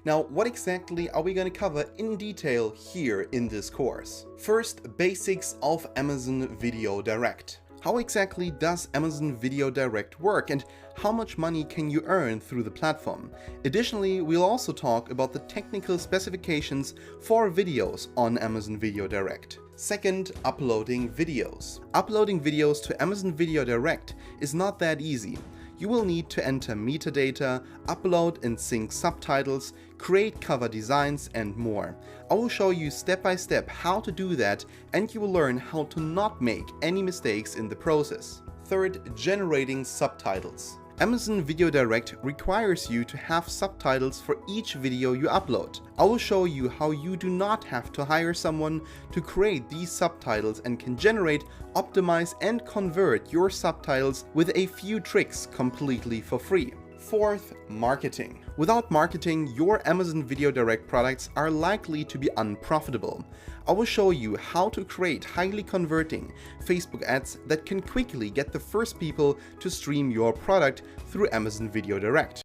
Now, what exactly are we going to cover in detail here in this course? First, basics of Amazon Video Direct. How exactly does Amazon Video Direct work and how much money can you earn through the platform? Additionally, we'll also talk about the technical specifications for videos on Amazon Video Direct. Second, uploading videos. Uploading videos to Amazon Video Direct is not that easy. You will need to enter metadata, upload and sync subtitles, create cover designs and more. I will show you step by step how to do that, and you will learn how to not make any mistakes in the process. Third, generating subtitles. Amazon Video Direct requires you to have subtitles for each video you upload. I will show you how you do not have to hire someone to create these subtitles and can generate, optimize and convert your subtitles with a few tricks completely for free. Fourth, marketing. Without marketing, your Amazon Video Direct products are likely to be unprofitable. I will show you how to create highly converting Facebook ads that can quickly get the first people to stream your product through Amazon Video Direct.